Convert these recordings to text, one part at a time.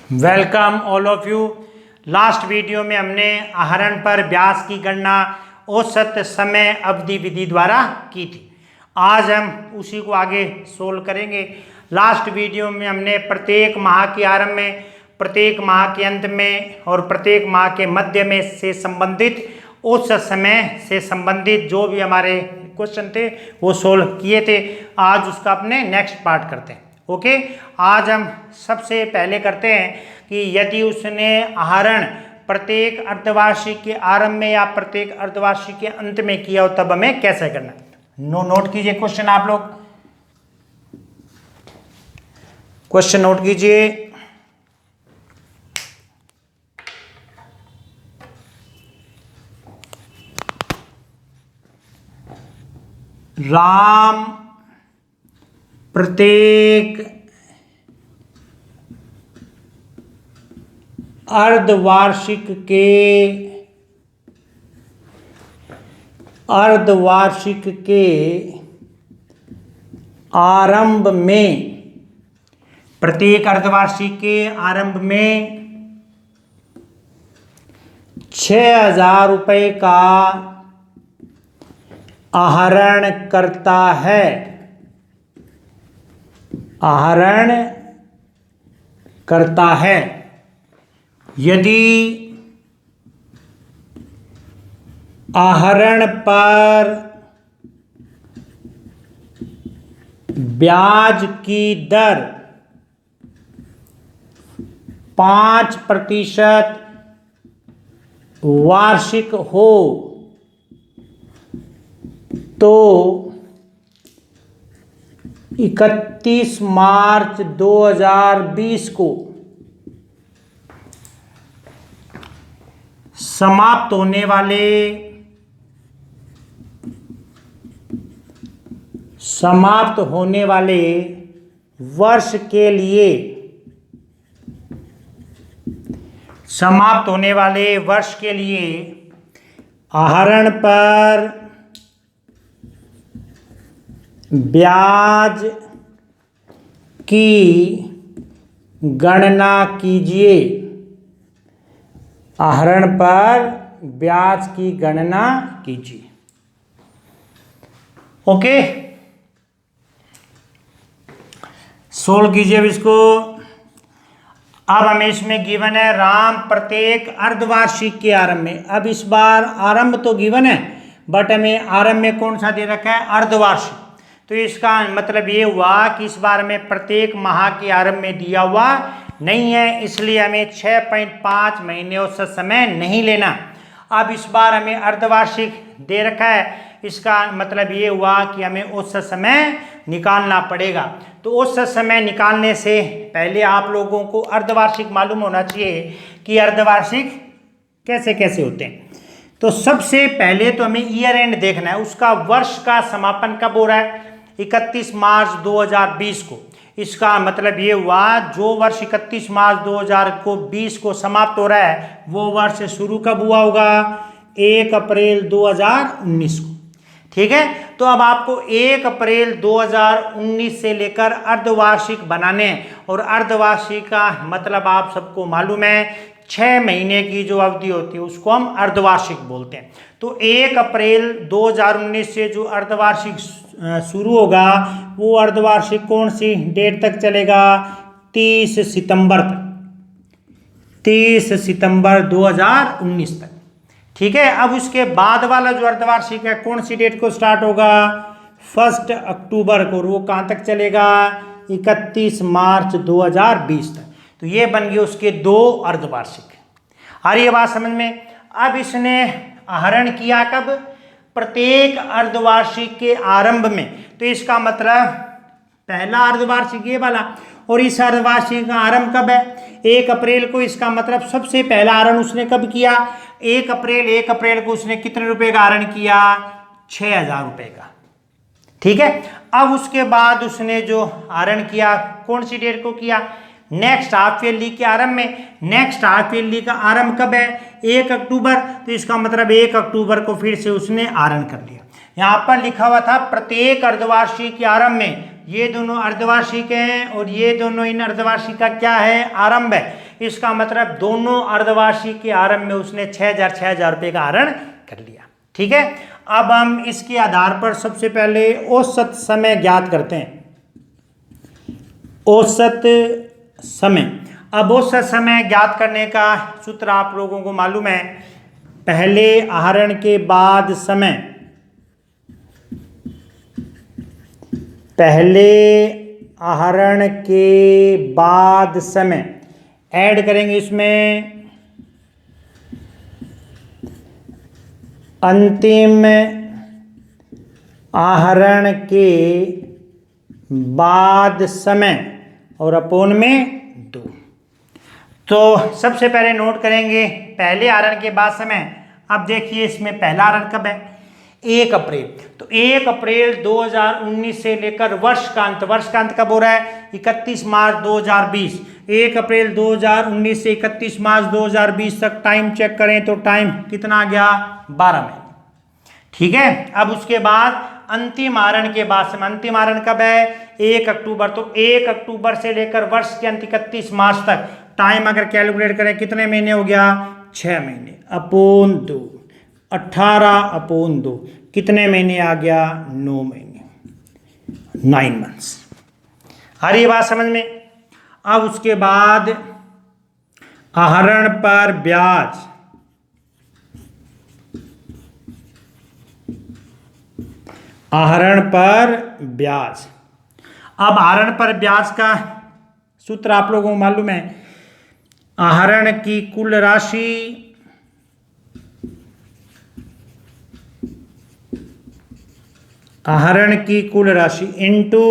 Welcome all of you. Last video में हमने आहरण पर ब्याज की गणना औसत समय अवधि विधि द्वारा की थी। आज हम उसी को आगे सोल्व करेंगे। लास्ट वीडियो में हमने प्रत्येक माह के आरंभ में, प्रत्येक माह के अंत में और प्रत्येक माह के मध्य में से संबंधित औसत समय से संबंधित जो भी हमारे क्वेश्चन थे वो सोल्व किए थे। आज उसका अपने नेक्स्ट पार्ट करते हैं। ओके, आज हम सबसे पहले करते हैं कि यदि उसने आहरण प्रत्येक अर्धवार्षिक के आरंभ में या प्रत्येक अर्धवार्षिक के अंत में किया हो तब हमें कैसे करना है। नोट कीजिए क्वेश्चन, आप लोग क्वेश्चन नोट कीजिए। राम प्रत्येक अर्धवार्षिक के आरंभ में, प्रत्येक अर्धवार्षिक के आरंभ में 6,000 रुपये का आहरण करता है। आहरण करता है यदि आहरण पर ब्याज की दर 5% वार्षिक हो तो 31 मार्च 2020 को समाप्त होने वाले वर्ष के लिए, समाप्त होने वाले वर्ष के लिए आहरण पर ब्याज की गणना कीजिए। आहरण पर ब्याज की गणना कीजिए। ओके, सोल्व कीजिए अब इसको। अब हमें इसमें गिवन है राम प्रत्येक अर्धवार्षिक के आरंभ में। अब इस बार आरंभ तो गिवन है बट हमें आरंभ में कौन सा दे रखा है, अर्धवार्षिक। तो इसका मतलब ये हुआ कि इस बार हमें प्रत्येक माह के आरंभ में दिया हुआ नहीं है, इसलिए हमें 6.5 महीने औसत समय नहीं लेना। अब इस बार हमें अर्धवार्षिक दे रखा है, इसका मतलब ये हुआ कि हमें औसत समय निकालना पड़ेगा। तो औसत समय निकालने से पहले आप लोगों को अर्धवार्षिक मालूम होना चाहिए कि अर्धवार्षिक कैसे कैसे होते हैं। तो सबसे पहले तो हमें ईयर एंड देखना है, उसका वर्ष का समापन कब हो रहा है, 31 मार्च 2020 को। इसका मतलब ये हुआ जो वर्ष 31 मार्च 2020 को समाप्त हो रहा है वो वर्ष शुरू कब हुआ होगा, 1 अप्रैल 2019 को। ठीक है, तो अब आपको 1 अप्रैल 2019 से लेकर अर्धवार्षिक बनाने हैं। और अर्धवार्षिक का मतलब आप सबको मालूम है 6 महीने की जो अवधि होती है उसको हम अर्धवार्षिक बोलते हैं। तो 1 अप्रैल 2019 से जो अर्धवार्षिक शुरू होगा वो अर्धवार्षिक कौन सी डेट तक चलेगा, 30 सितंबर तक, 30 सितंबर 2019 तक। ठीक है, अब उसके बाद वाला जो अर्धवार्षिक है कौन सी डेट को स्टार्ट होगा, 1 अक्टूबर को, और वो कहाँ तक चलेगा, 31 मार्च 2020 तक। तो ये बन गए उसके 2 अर्धवार्षिक। आ रही है बात समझ में। अब इसने आहरण किया कब, प्रत्येक अर्धवार्षिक के आरंभ में। तो इसका मतलब पहला अर्धवार्षिक ये वाला, और इस अर्धवार्षिक का आरंभ कब है, 1 अप्रैल को। इसका मतलब सबसे पहला आहरण उसने कब किया, 1 अप्रैल को उसने कितने रुपए का आहरण किया, 6,000 रुपए का। ठीक है, अब उसके बाद उसने जो आहरण किया कौन सी डेट को किया, नेक्स्ट हाफ ईयरली के आरंभ में। नेक्स्ट हाफ ईयरली का आरंभ कब है, 1 अक्टूबर। तो इसका मतलब 1 अक्टूबर को फिर से उसने आरंभ कर लिया। यहाँ पर लिखा हुआ था प्रत्येक अर्धवार्षिक के आरंभ में, ये दोनों अर्धवार्षिक हैं और ये दोनों इन अर्धवार्षिक का क्या है, आरंभ है। इसका मतलब दोनों अर्धवार्षिक के आरंभ में उसने 6,000 रुपये का आहरण कर लिया। ठीक है, अब हम इसके आधार पर सबसे पहले औसत समय ज्ञात करते हैं। औसत समय, अब औसत समय ज्ञात करने का सूत्र आप लोगों को मालूम है, पहले आहरण के बाद समय, पहले आहरण के बाद समय ऐड करेंगे इसमें अंतिम आहरण के बाद समय और अपोन में 2। तो सबसे पहले नोट करेंगे पहले आहरण के बाद समय। अब देखिए इसमें पहला आहरण कब है, 1 अप्रैल। तो 1 अप्रैल 2019 से लेकर वर्ष का अंत कब हो रहा है, 31 मार्च 2020। 1 अप्रैल 2019 से 31 मार्च 2020 तक टाइम चेक करें तो टाइम कितना आ गया, 12 महीने। ठीक है, अब उसके बाद अंतिम आहरण के बाद समय, अंतिम आहरण कब है, 1 अक्टूबर। तो 1 अक्टूबर से लेकर वर्ष के अंत 31 मार्च तक टाइम अगर कैलकुलेट करें कितने महीने हो गया, 6 महीने अपोन 2, 18/2 कितने महीने आ गया, 9 महीने, 9 मंथ्स। आ रही बात समझ में। अब उसके बाद आहरण पर ब्याज, आहरण पर ब्याज। अब आहरण पर ब्याज का सूत्र आप लोगों को मालूम है, आहरण की कुल राशि इनटू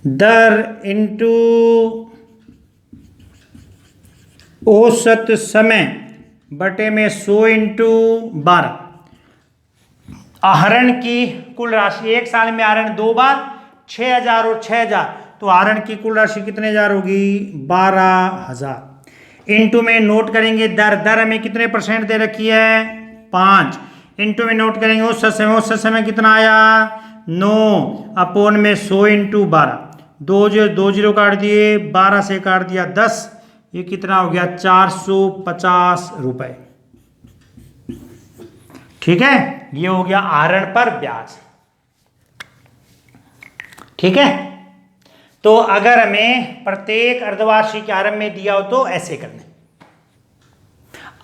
दर इनटू औसत समय बटे में 100 इनटू 12। आहरण की कुल राशि, एक साल में आहरण 2 बार, 6,000 और 6,000, तो आहरण की कुल राशि कितने हजार होगी, 12,000। इनटू में नोट करेंगे दर हमें कितने % दे रखी है, 5। इनटू में नोट करेंगे औसत समय कितना आया, 9 अपोन में 100 इनटू 12, 2 जीरो काट दिए, 12 से काट दिया 10, ये कितना हो गया, 450 रुपए। ठीक है, ये हो गया आहरण पर ब्याज। ठीक है, तो अगर हमें प्रत्येक अर्धवार्षिक आरंभ में दिया हो तो ऐसे करना।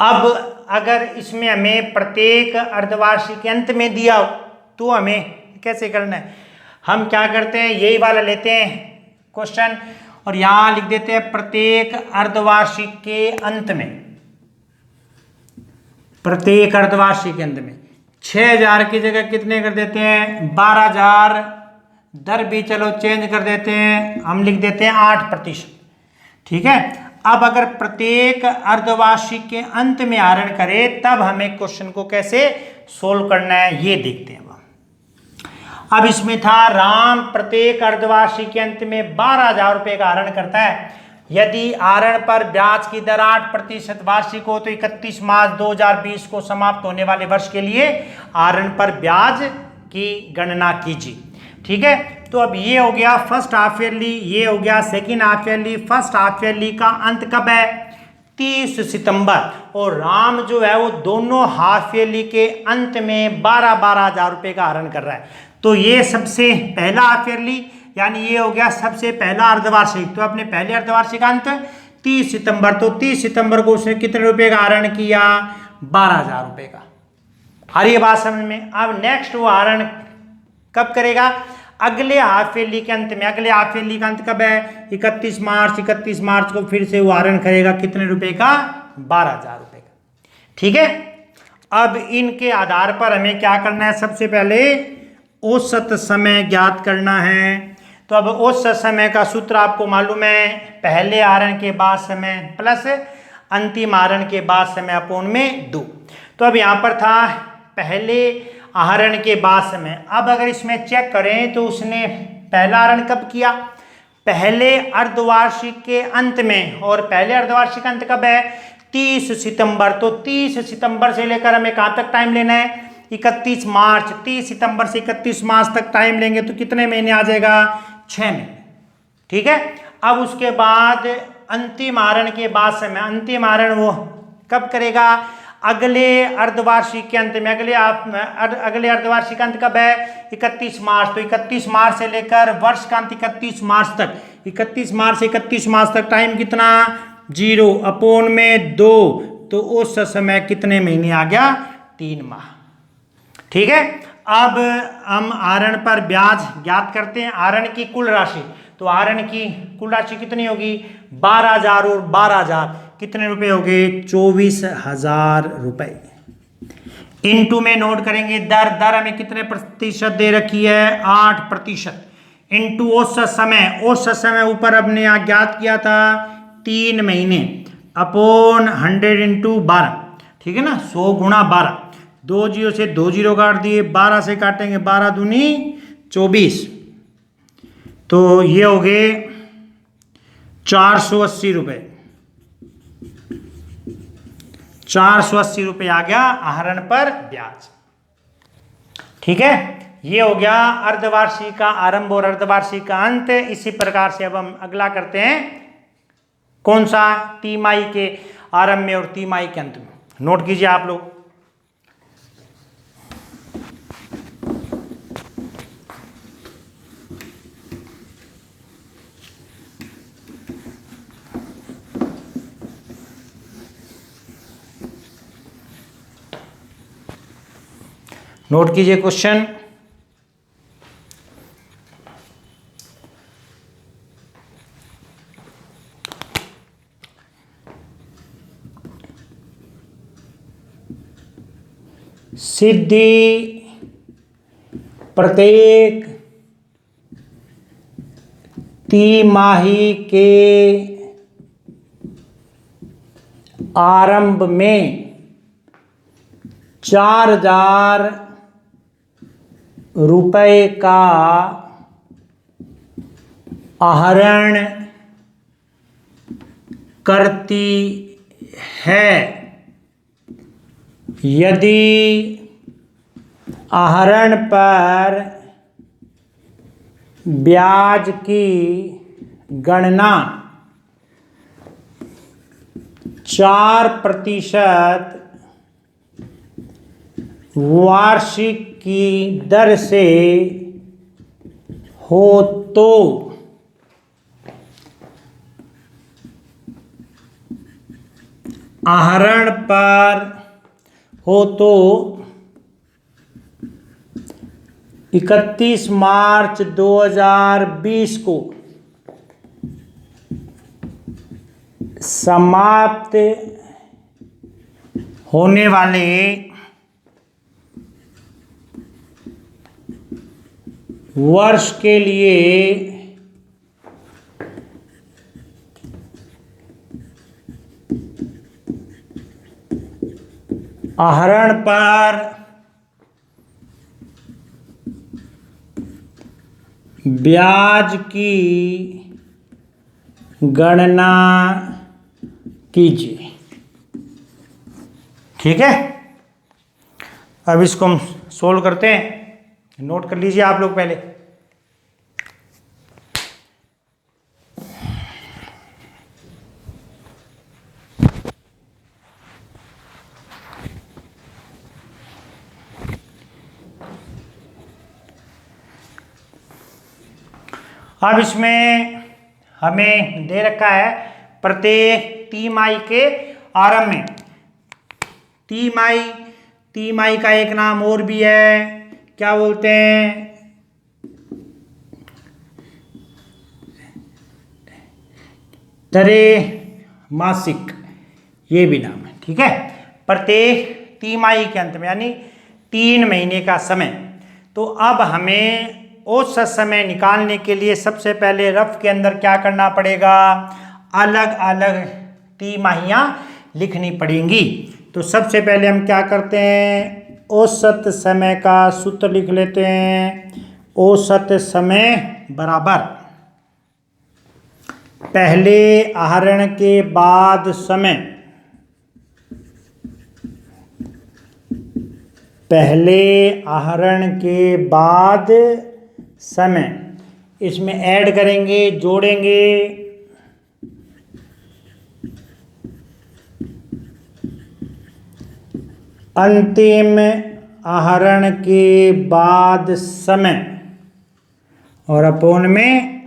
अब अगर इसमें हमें प्रत्येक अर्धवार्षिक के अंत में दिया हो तो हमें कैसे करना है, हम क्या करते हैं, यही वाला लेते हैं क्वेश्चन और यहां लिख देते हैं प्रत्येक अर्धवार्षिक के अंत में, प्रत्येक अर्धवार्षिक के अंत में 6,000 की जगह कितने कर देते हैं, 12,000। दर भी चलो चेंज कर देते हैं, हम लिख देते हैं 8%। ठीक है, अब अगर प्रत्येक अर्धवार्षिक के अंत में आहरण करें तब हमें क्वेश्चन को कैसे सोल्व करना है ये देखते हैं। अब इसमें था राम प्रत्येक अर्धवार्षिक के अंत में 12,000 रुपये का आहरण करता है। यदि आहरण पर ब्याज की दर 8% वार्षिक हो तो 31 मार्च 2020 को समाप्त होने वाले वर्ष के लिए आहरण पर ब्याज की गणना कीजिए। ठीक है, तो अब ये हो गया फर्स्ट हाफ ईयरली, ये हो गया second half yearly. First half yearly का अंत कब है, 30 सितंबर। और राम जो है वो दोनों हाफ ईयरली के अंत में 12,000 रुपये का आहरण कर रहा है। तो ये सबसे पहला हाफ ईयरली, यानी ये हो गया सबसे पहला अर्धवार्षिक। तो अपने पहले अर्धवार्षिक अंत 30 सितंबर, तो 30 सितंबर को उसने कितने रुपए का आहरण किया, 12,000 रुपये का। हर ये बात समझ में। अब नेक्स्ट वो आहरण कब करेगा, अगले हाफ ईयरली के अंत में। अगले हाफ ईयरली का अंत कब है, 31 मार्च। 31 मार्च को फिर से वो आहरण करेगा कितने रुपए का, 12,000 रुपये का। ठीक है, अब इनके आधार पर हमें क्या करना है, सबसे पहले औसत समय ज्ञात करना है। तो अब औसत समय का सूत्र आपको मालूम है, पहले आहरण के बाद समय प्लस अंतिम आहरण के बाद समय अपोन में 2। तो अब यहाँ पर था पहले आहरण के बाद समय। अब अगर इसमें चेक करें तो उसने पहला आहरण कब किया, पहले अर्धवार्षिक के अंत में। और पहले अर्धवार्षिक अंत कब है, 30 सितंबर। तो 30 सितंबर से लेकर हमें कहाँ तक टाइम लेना है, 31 मार्च। 30 सितंबर से 31 मार्च तक टाइम लेंगे तो कितने महीने आ जाएगा, 6 महीने। ठीक है, अब उसके बाद अंतिम आहरण के बाद समय, अंतिम आहरण वो कब करेगा? अगले अर्धवार्षिक के अंत में। अगले अर्धवार्षिक का अंत कब है? 31 मार्च। तो 31 मार्च से लेकर वर्ष का अंत 31 मार्च तक, 31 मार्च से 31 मार्च तक टाइम कितना? 0 अपोन में 2, तो उस समय कितने महीने आ गया? 3 माह। ठीक है, अब हम आहरण पर ब्याज ज्ञात करते हैं। आहरण की कुल राशि, तो आहरण की कुल राशि कितनी होगी? 12,000 और 12,000 कितने रुपए हो गए? 24,000 रुपए। इनटू में नोट करेंगे दर हमें कितने प्रतिशत दे रखी है? 8%। इनटू औसत समय, औसत समय ऊपर हमने यहाँ ज्ञात किया था 3 महीने, अपॉन 100 इंटू 12। ठीक है ना, 100 गुणा 12। 2 जीरो से 2 जीरो काट दिए, 12 से काटेंगे 12 दूनी 24, तो ये हो गए 480 रुपये। 480 रुपये आ गया आहरण पर ब्याज। ठीक है, ये हो गया अर्धवार्षिक का आरंभ और अर्धवार्षिक का अंत। इसी प्रकार से अब हम अगला करते हैं, कौन सा? तिमाही के आरंभ में और तिमाही के अंत में। नोट कीजिए आप लोग। नोट कीजिए क्वेश्चन। सिद्धि प्रत्येक तिमाही के आरंभ में 4,000 रुपये का आहरण करती है। यदि आहरण पर ब्याज की गणना 4% वार्षिक की दर से हो तो आहरण पर 31 मार्च 2020 को समाप्त होने वाले वर्ष के लिए आहरण पर ब्याज की गणना कीजिए। ठीक है, अब इसको हम सोल्व करते हैं। नोट कर लीजिए आप लोग पहले। अब इसमें हमें दे रखा है प्रत्येक तिमाही के आरंभ में। तिमाही का एक नाम और भी है, क्या बोलते हैं? त्रैमासिक, ये भी नाम है। ठीक है, प्रत्येक तिमाही के अंत में यानी 3 महीने का समय। तो अब हमें औसत समय निकालने के लिए सबसे पहले रफ के अंदर क्या करना पड़ेगा? अलग अलग तिमाहियां लिखनी पड़ेंगी। तो सबसे पहले हम क्या करते हैं? औसत समय का सूत्र लिख लेते हैं। औसत समय बराबर पहले आहरण के बाद समय, पहले आहरण के बाद समय। इसमें ऐड करेंगे, जोड़ेंगे अंतिम आहरण के बाद समय और अपोन में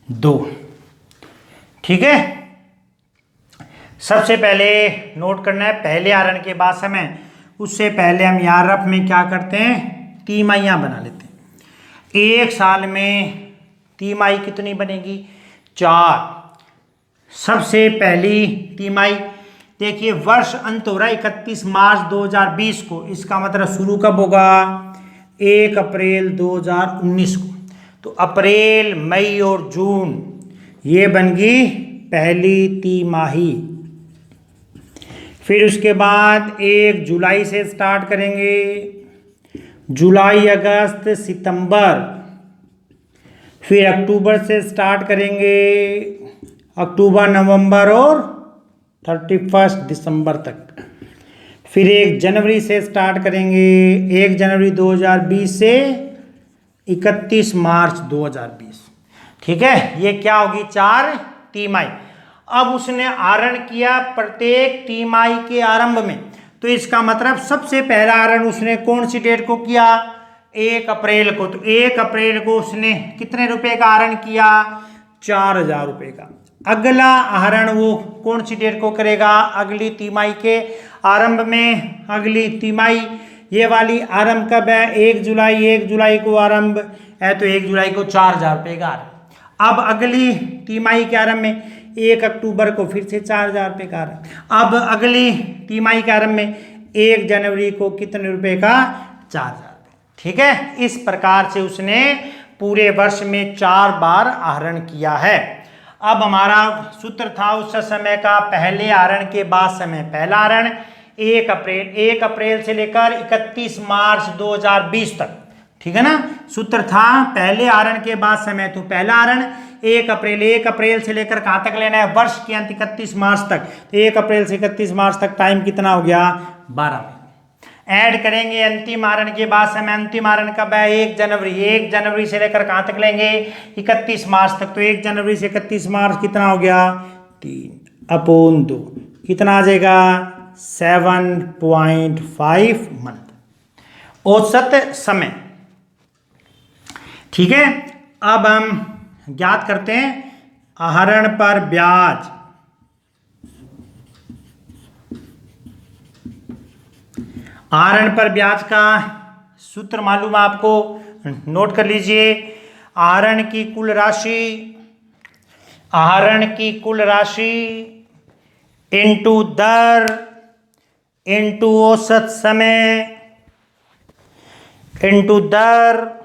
2। ठीक है, सबसे पहले नोट करना है पहले आहरण के बाद समय। उससे पहले हम यहाँ रफ में क्या करते हैं, तिमाहियाँ बना लेते हैं। एक साल में तिमाही कितनी बनेगी, 4। सबसे पहली तिमाही देखिए, वर्ष अंत हो रहा है 31 मार्च 2020 को, इसका मतलब शुरू कब होगा, 1 अप्रैल 2019 को। तो अप्रैल, मई और जून ये बन गई पहली तिमाही। फिर उसके बाद 1 जुलाई से स्टार्ट करेंगे, जुलाई, अगस्त, सितंबर। फिर अक्टूबर से स्टार्ट करेंगे, अक्टूबर, नवंबर और 31 दिसंबर तक। फिर 1 जनवरी से स्टार्ट करेंगे, 1 जनवरी 2020 से 31 मार्च 2020। ठीक है, ये क्या होगी, 4 तिमाही। अब उसने आहरण किया प्रत्येक तिमाही के आरंभ में, तो इसका मतलब सबसे पहला आहरण उसने कौन सी डेट को किया, 1 अप्रैल को। तो 1 अप्रैल को उसने कितने रुपए का आहरण किया, 4000 रुपए का। अगला आहरण वो कौन सी डेट को करेगा, अगली तिमाही के आरंभ में। अगली तिमाही ये वाली आरंभ कब है, 1 जुलाई, 1 जुलाई को आरंभ है, तो 1 जुलाई को 4000 रुपये का आरंभ। अब अगली तिमाही के आरंभ में 1 अक्टूबर को फिर से 4000 रुपये का आरंभ। अब अगली तिमाही के आरंभ में 1 जनवरी को कितने रुपए का, 4000 रुपये। ठीक है, इस प्रकार से उसने पूरे वर्ष में 4 बार आहरण किया है। अब हमारा सूत्र था उस समय का पहले आहरण के बाद समय। पहला आहरण 1 अप्रैल, 1 अप्रैल से लेकर 31 मार्च 2020 तक। ठीक है ना, सूत्र था पहले आहरण के बाद समय। तो पहला आहरण 1 अप्रैल, 1 अप्रैल से लेकर कहाँ तक लेना है, वर्ष के अंत 31 मार्च तक। तो 1 अप्रैल से 31 मार्च तक टाइम कितना हो गया, 12 महीने। ऐड करेंगे अंतिम आहरण के बाद समय। अंतिम आहरण कब है, 1 जनवरी, 1 जनवरी से लेकर कहाँ तक लेंगे, 31 मार्च तक। तो 1 जनवरी से 31 मार्च कितना हो गया, 3/2, कितना आ जाएगा, 7.5 मंथ औसत समय। ठीक है, अब हम ज्ञात करते हैं आहरण पर ब्याज। आहरण पर ब्याज का सूत्र मालूम है आपको, नोट कर लीजिए। आहरण की कुल राशि, आहरण की कुल राशि इंटू दर इंटू औसत समय इंटू दर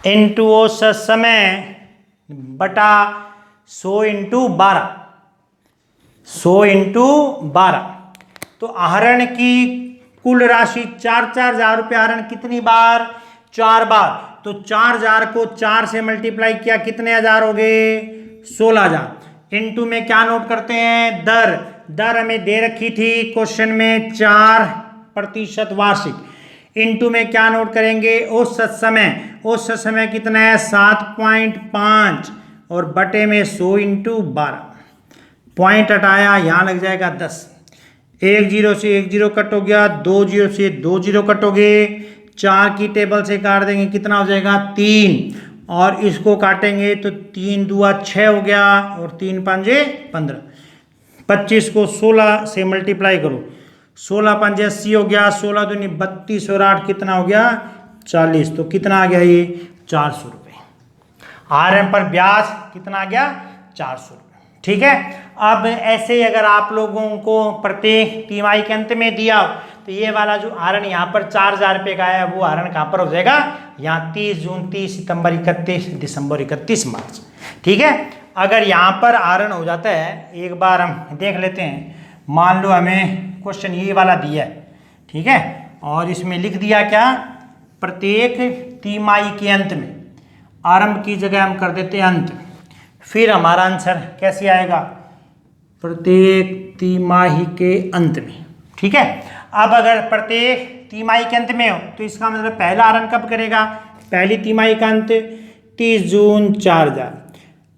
इंटू औसत समय बटा 100 इंटू 12, 100 इंटू 12। तो आहरण की कुल राशि 4,000 रुपये। आहरण कितनी बार, 4 बार। तो 4000 को 4 से मल्टीप्लाई किया, कितने हजार हो गए, 16000। इंटू में क्या नोट करते हैं, दर। दर हमें दे रखी थी क्वेश्चन में 4% वार्षिक। इंटू में क्या नोट करेंगे, औसत समय। औसत समय कितना है, 7.5 और बटे में 100 इंटू 12। पॉइंट हटाया, यहाँ लग जाएगा 10। 1 0 से 1 0 कट हो गया, 2 0 से 2 0 कट हो गए। 4 की टेबल से काट देंगे, कितना हो जाएगा, 3। और इसको काटेंगे तो 3 दूआ 6 हो गया और 3 पंजे 15। 25 को 16 से मल्टीप्लाई करो, 16 पंजे 80 हो गया, 16 दूनी 32 और 8 कितना हो गया, 40। तो कितना आ गया ये, 400 रुपये। आहरण पर ब्याज कितना आ गया, 400 रुपये। ठीक है, अब ऐसे अगर आप लोगों को प्रत्येक तिमाही के अंत में दिया तो ये वाला जो आहरण यहाँ पर 4000 रुपये का है, वो आहरण कहाँ पर हो जाएगा, यहाँ 30 जून, 30 सितंबर, 31 दिसंबर, 31 मार्च। ठीक है, अगर यहाँ पर आहरण हो जाता है, एक बार हम देख लेते हैं। मान लो हमें क्वेश्चन ये वाला दिया है, ठीक है, और इसमें लिख दिया क्या, प्रत्येक तिमाही के अंत में, आरंभ की जगह हम कर देते हैं अंत। फिर हमारा आंसर कैसे आएगा, प्रत्येक तिमाही के अंत में। ठीक है, अब अगर प्रत्येक तिमाही के अंत में हो तो इसका मतलब पहला आहरण कब करेगा, पहली तिमाही का अंत 30 जून 4000।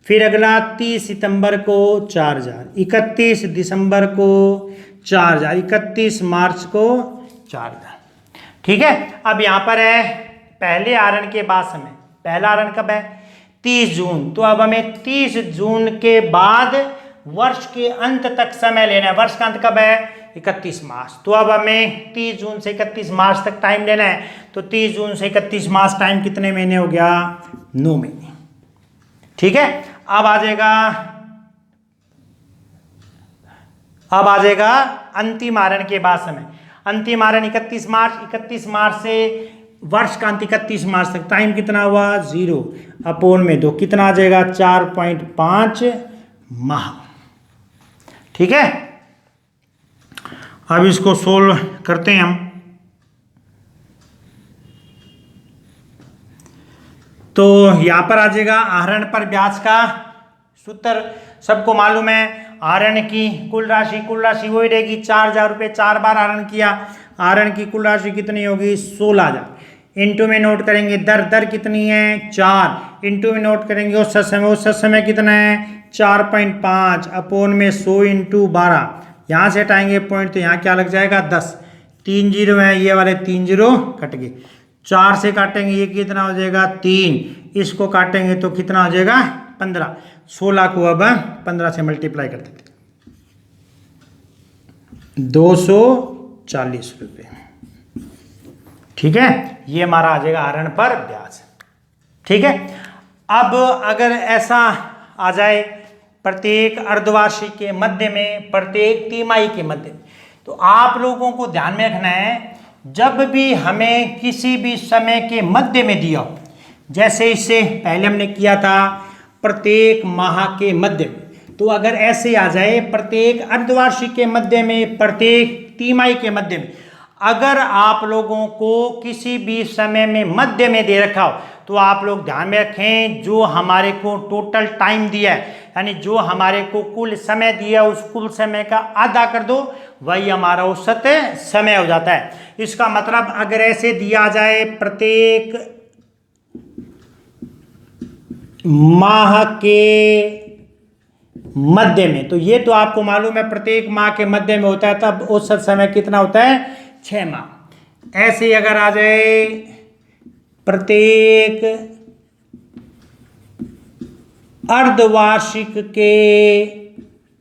फिर अगला 30 सितंबर को 4000, 31 दिसंबर को 4000, 31 मार्च को 4000। ठीक है। अब यहाँ पर है पहले आहरण के बाद समय। पहला आहरण कब है? 30 जून। तो अब हमें 30 जून के बाद वर्ष के अंत तक समय लेना है। वर्ष का अंत कब है? 31 मार्च। तो अब हमें 30 जून से 31 मार्च तक टाइम लेना है। तो 30 जून से 31 मार्च टाइम कितने महीने हो गया? 9 महीने। ठीक है। अब आ जाएगा अंतिम आहरण के बाद समय। अंतिम आहरण 31 मार्च। 31 मार्च से वर्ष का अंत 31 मार्च तक टाइम कितना हुआ? 0 अपोन में 2 कितना आ जाएगा? 4.5 माह। ठीक है। अब इसको सोल्व करते हैं हम। तो यहां पर आ जाएगा आहरण पर ब्याज का सूत्र सबको मालूम है। आहरण की कुल राशि वही रहेगी 4000 रुपये। 4 बार आहरण किया, आहरण की कुल राशि कितनी होगी? 16000। इंटू में नोट करेंगे दर कितनी है? 4। इंटू में नोट करेंगे औसत समय कितना है? 4.5 अपोन में 100 इंटू 12। यहाँ से हटाएंगे पॉइंट तो यहाँ क्या लग जाएगा? 10। 3 जीरो है, ये वाले 3 जीरो कट गए। 4 से काटेंगे ये कितना हो जाएगा? 3। इसको काटेंगे तो कितना हो जाएगा? 15। 16 को अब 15 से मल्टीप्लाई कर देते, 240 रुपये। ठीक है। ये हमारा आ जाएगा आहरण पर ब्याज। ठीक है। अब अगर ऐसा आ जाए प्रत्येक अर्धवार्षिक के मध्य में, प्रत्येक तिमाही के मध्य में, तो आप लोगों को ध्यान में रखना है जब भी हमें किसी भी समय के मध्य में दिया हो, जैसे इससे पहले हमने किया था प्रत्येक माह के मध्य में, तो अगर ऐसे आ जाए प्रत्येक अर्धवार्षिक के मध्य में, प्रत्येक तिमाही के मध्य में, अगर आप लोगों को किसी भी समय में मध्य में दे रखा हो तो आप लोग ध्यान में रखें जो हमारे को टोटल टाइम दिया है, यानी जो हमारे को कुल समय दिया है, उस कुल समय का आधा कर दो, वही हमारा औसत समय हो जाता है। इसका मतलब अगर ऐसे दिया जाए प्रत्येक माह के मध्य में, तो ये तो आपको मालूम है प्रत्येक माह के मध्य में होता है, तब औसत समय कितना होता है? 6 माह। ऐसे अगर आ जाए प्रत्येक अर्धवार्षिक के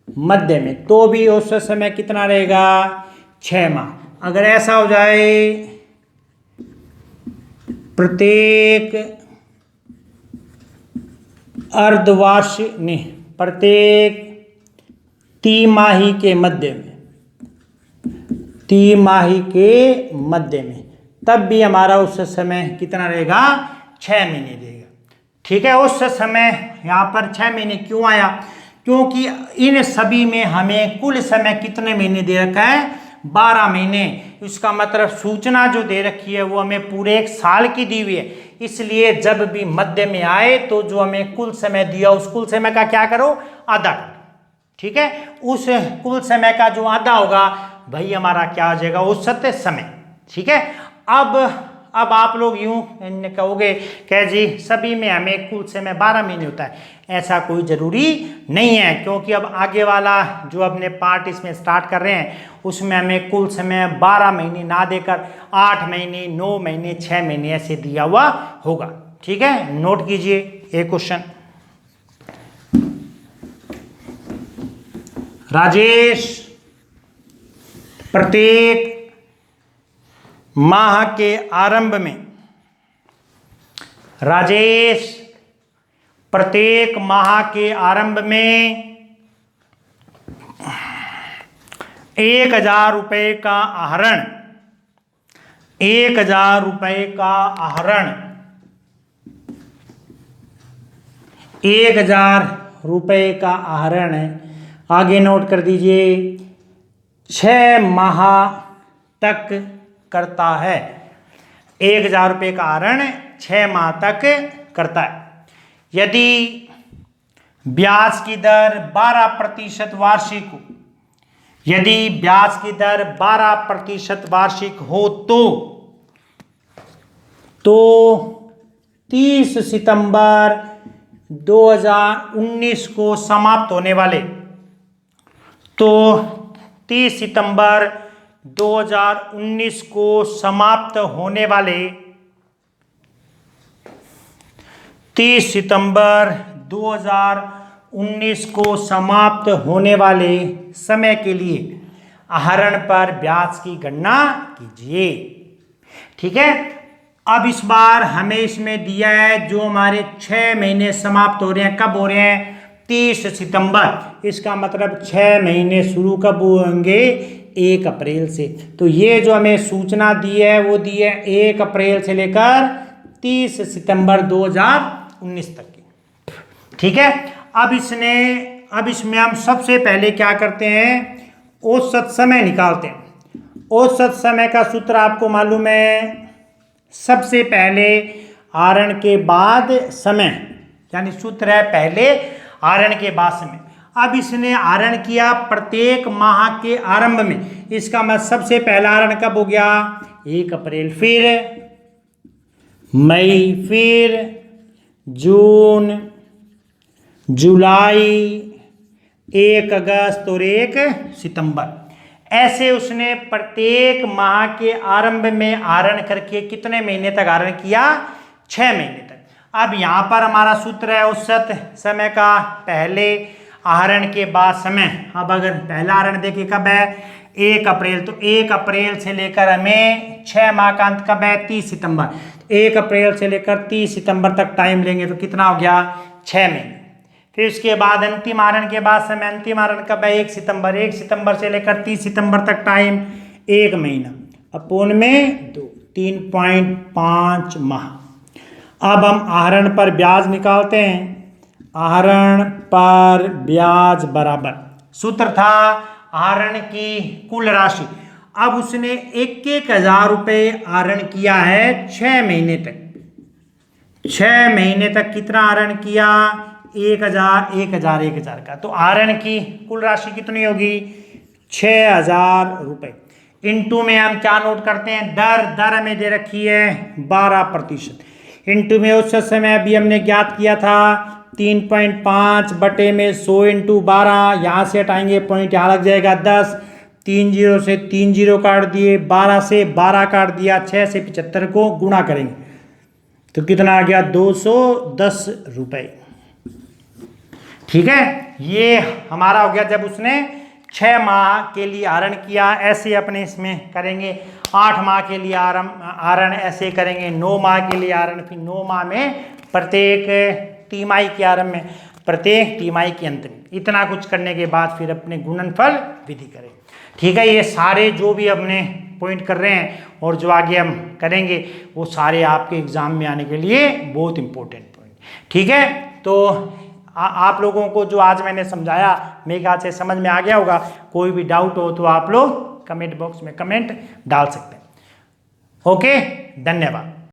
मध्य में, तो भी औसत समय कितना रहेगा? 6 माह। अगर ऐसा हो जाए प्रत्येक अर्धवार्षिक नहीं, प्रत्येक तिमाही के मध्य में, तिमाही के मध्य में, तब भी हमारा औसत समय कितना रहेगा? 6 महीने देगा। ठीक है। औसत समय यहाँ पर 6 महीने क्यों आया? क्योंकि इन सभी में हमें कुल समय कितने महीने दे रखा है? 12 महीने। इसका मतलब सूचना जो दे रखी है वो हमें पूरे 1 साल की दी हुई है, इसलिए जब भी मध्य में आए तो जो हमें कुल समय दिया उस कुल समय का क्या करो? आधा करो। ठीक है। उस कुल समय का जो आधा होगा वही हमारा क्या हो जाएगा? औसत समय। ठीक है। अब आप लोग यूं कहोगे कि जी सभी में हमें कुल समय 12 महीने होता है। ऐसा कोई जरूरी नहीं है, क्योंकि अब आगे वाला जो अपने पार्ट इसमें स्टार्ट कर रहे हैं उसमें हमें कुल समय 12 महीने ना देकर 8 महीने, 9 महीने, 6 महीने ऐसे दिया हुआ होगा। ठीक है। नोट कीजिए एक क्वेश्चन। राजेश प्रत्येक माह के आरंभ में, राजेश प्रत्येक माह के आरंभ में 1000 रुपये का आहरण, 1000 रुपये का आहरण, 1000 रुपये का आहरण है। आगे नोट कर दीजिए 6 माह तक करता है। 1000 रुपये का आहरण 6 माह तक करता है। यदि ब्याज की दर 12% वार्षिक हो, यदि ब्याज की दर 12% वार्षिक हो तो 30 सितंबर 2019 को समाप्त होने वाले, तो 30 सितंबर 2019 को समाप्त होने वाले 30 सितंबर 2019 को समाप्त होने वाले समय के लिए आहरण पर ब्याज की गणना कीजिए। ठीक है, अब इस बार हमें इसमें दिया है जो हमारे 6 महीने समाप्त हो रहे हैं, कब हो रहे हैं? 30 सितंबर। इसका मतलब 6 महीने शुरू कब होंगे? 1 अप्रैल से। तो ये जो हमें सूचना दी है वो दी है 1 अप्रैल से लेकर 30 सितंबर 2019 तक की। ठीक है, अब इसमें हम सबसे पहले क्या करते हैं? औसत समय निकालते हैं। औसत समय का सूत्र आपको मालूम है, सबसे पहले आहरण के बाद समय, यानी सूत्र है पहले आहरण के बाद समय। अब इसने आहरण किया प्रत्येक माह के आरंभ में, इसका मतलब सबसे पहला आहरण कब हो गया? 1 अप्रैल, फिर मई, फिर जून, जुलाई, 1 अगस्त और 1 सितंबर। ऐसे उसने प्रत्येक माह के आरंभ में आहरण करके कितने महीने तक आहरण किया? 6 महीने तक। अब यहाँ पर हमारा सूत्र है औसत समय का पहले आहरण के बाद समय। अब अगर पहला आहरण देखिए कब है? 1 अप्रैल। तो 1 अप्रैल से लेकर हमें 6 माह का अंत कब है? 30 सितंबर। 1 अप्रैल से लेकर 30 सितंबर तक टाइम लेंगे तो कितना हो गया? 6 महीने। फिर उसके बाद अंतिम आहरण के बाद समय, अंतिम आहरण कब है? 1 सितंबर। 1 सितंबर से लेकर 30 सितंबर तक टाइम 1 महीना, अपोन में 2, 3.5 माह। अब हम आहरण पर ब्याज निकालते हैं। आहरण पर ब्याज बराबर, सूत्र था आहरण की कुल राशि। अब उसने 1,000 रुपये आहरण किया है 6 महीने तक। 6 महीने तक कितना आहरण किया? 1,000, 1,000, 1,000 का। तो आहरण की कुल राशि कितनी होगी? 6,000 रुपये। इंटू में हम क्या नोट करते हैं? दर हमें दे रखी है 12%। इंटू में उस समय अभी हमने ज्ञात किया था 3.5 बटे में 100 इंटू 12, यहाँ से हटाएंगे पॉइंट, यहाँ लग जाएगा 10। 3 जीरो से 3 जीरो काट दिए, 12 से 12 काट दिया, 6 से 75 को गुणा करेंगे तो कितना आ गया? 210 रुपये। ठीक है, ये हमारा हो गया जब उसने 6 माह के लिए आहरण किया। ऐसे अपने इसमें करेंगे 8 माह के लिए आहरण, ऐसे करेंगे 9 माह के लिए आहरण, फिर 9 माह में प्रत्येक तिमाही के आरंभ में, प्रत्येक तिमाही के अंत में। इतना कुछ करने के बाद फिर अपने गुणनफल विधि करें। ठीक है, ये सारे जो भी अपने पॉइंट कर रहे हैं और जो आगे हम करेंगे वो सारे आपके एग्जाम में आने के लिए बहुत इंपॉर्टेंट पॉइंट। ठीक है, तो आप लोगों को जो आज मैंने समझाया मेरे ख्याल से समझ में आ गया होगा। कोई भी डाउट हो तो आप लोग कमेंट बॉक्स में कमेंट डाल सकते हैं। ओके, धन्यवाद।